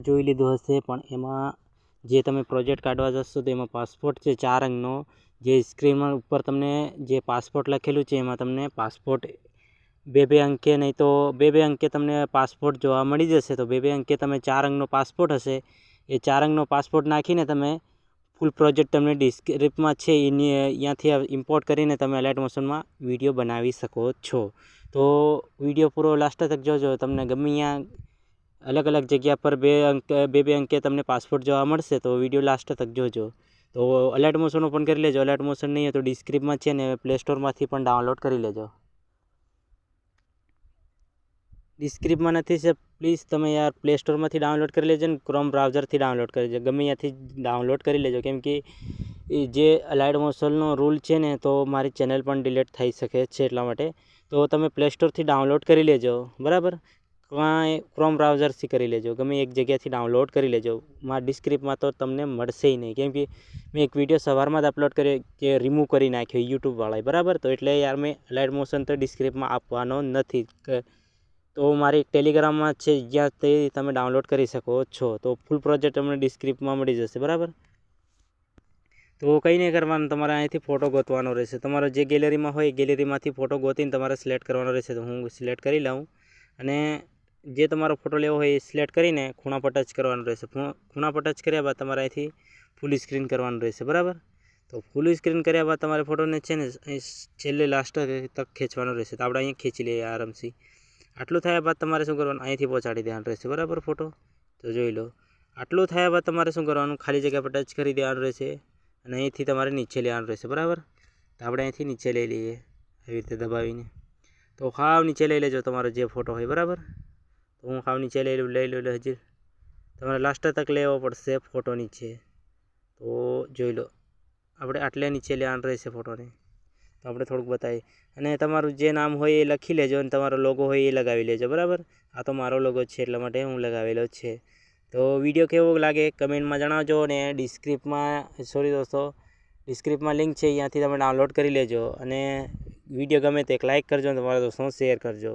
જોઈ લીધું હશે, પણ એમાં જે તમે પ્રોજેક્ટ કાઢવા જશો તો એમાં પાસપોર્ટ છે 4 અંકનો, જે સ્ક્રીનમાં ઉપર તમને જે પાસપોર્ટ લખેલું છે એમાં તમને પાસપોર્ટ બે અંકે, નહીં તો બે અંકે તમને પાસપોર્ટ જોવા મળી જશે. તો બે અંકે તમે 4 અંકનો પાસપોર્ટ હશે, એ 4 અંકનો પાસપોર્ટ નાખીને તમે ફૂલ પ્રોજેક્ટ તમને ડિસ્ક્રિપ્શનમાં છે એની અહીંયાથી ઇમ્પોર્ટ કરીને તમે અલાઇટ મોશનમાં વિડીયો બનાવી શકો છો. તો વિડીયો પૂરો લાસ્ટ તક જોજો. તમને ગમે અહીંયા અલગ અલગ જગ્યા પર બે અંકે તમને પાસપોર્ટ જોવા મળશે. તો વિડીયો લાસ્ટ તક જોજો. તો અલાઇટ મોશન ઓપન કરી લેજો. અલાઇટ મોશન નહીં હોય તો ડિસ્ક્રિપ્શનમાં છે ને પ્લે સ્ટોરમાંથી પણ ડાઉનલોડ કરી લેજો. ડિસ્ક્રિપ્શનમાં નથી છે પ્લીઝ તમે યાર પ્લે સ્ટોરમાંથી ડાઉનલોડ કરી લેજો ને ક્રોમ બ્રાઉઝરથી ડાઉનલોડ કરી લેજો. ગમે ત્યાંથી ડાઉનલોડ કરી લેજો, કેમ કે જે અલાઇટ મોશનનો રૂલ છે ને તો મારી ચેનલ પણ ડિલીટ થઈ શકે છે, એટલા માટે. તો તમે પ્લે સ્ટોરથી ડાઉનલોડ કરી લેજો, બરાબર. ક્રોમ બ્રાઉઝરથી કરી લેજો, ગમે એક જગ્યાથી ડાઉનલોડ કરી લેજો. મારા ડિસ્ક્રિપ્શનમાં તો તમને મળશે નહીં, કેમ કે મેં એક વિડીયો સવારમાં જ અપલોડ કર્યો કે રિમૂવ કરી નાખ્યો યુટ્યુબવાળાએ, બરાબર. તો એટલે યાર મેં અલાઇટ મોશન તો ડિસ્ક્રિપ્શનમાં આપવાનો નથી. તો મારી ટેલિગ્રામમાં છે, જ્યાંથી તમે ડાઉનલોડ કરી શકો છો. તો ફૂલ પ્રોજેક્ટ તમને ડિસ્ક્રિપ્શનમાં મળી જશે, બરાબર. તો કંઈ નહીં કરવાનું, તમારે અહીંથી ફોટો ગોતવાનો રહેશે. તમારો જે ગેલેરીમાં હોય એ ગેલેરીમાંથી ફોટો ગોતીને તમારે સિલેક્ટ કરવાનો રહેશે. તો હું સિલેક્ટ કરી લઉં, અને જે તમારો ફોટો લેવો હોય એ સિલેક્ટ કરીને ખૂણા પર ટચ કરવાનું રહેશે. ખૂણા પર ટચ કર્યા બાદ તમારે અહીંથી ફૂલ સ્ક્રીન કરવાનું રહેશે, બરાબર. તો ફૂલ સ્ક્રીન કર્યા બાદ તમારે ફોટોને છે ને છેલ્લે લાસ્ટ તક ખેંચવાનો રહેશે. તો આપણે અહીંયા ખેંચી લઈએ આરામથી. આટલું થયા બાદ તમારે શું કરવાનું, અહીંથી પહોંચાડી દેવાનું રહેશે, બરાબર. ફોટો તો જોઈ લો. આટલું થયા બાદ તમારે શું કરવાનું, ખાલી જગ્યા પર ટચ કરી દેવાનું રહેશે, અને અહીંથી તમારે નીચે લેવાનું રહેશે, બરાબર. તો આપણે અહીંથી નીચે લઈ લઈએ આવી રીતે દબાવીને. તો હાવ નીચે લઈ લેજો તમારો જે ફોટો હોય, બરાબર. તો હું હાવ નીચે લઈ લો. હજી તમારે લાસ્ટ તક લેવો પડશે ફોટો નીચે. તો જોઈ લો, આપણે આટલે નીચે લેવાનું રહેશે ફોટોને. તો આપણે થોડુંક બતાવીએ, અને તમારું જે નામ હોય એ લખી લેજો, અને તમારો લોગો હોય એ લગાવી લેજો, બરાબર. આ તો મારો લોગો છે એટલા માટે હું લગાવેલો છે. તો વિડીયો કેવો લાગે કમેન્ટમાં જણાવજો, અને ડિસ્ક્રિપ્શનમાં લિંક છે, અહીંયાથી તમે ડાઉનલોડ કરી લેજો, અને વિડીયો ગમે તે એક લાઇક કરજો, અને તમારા દોસ્તોને શેર કરજો.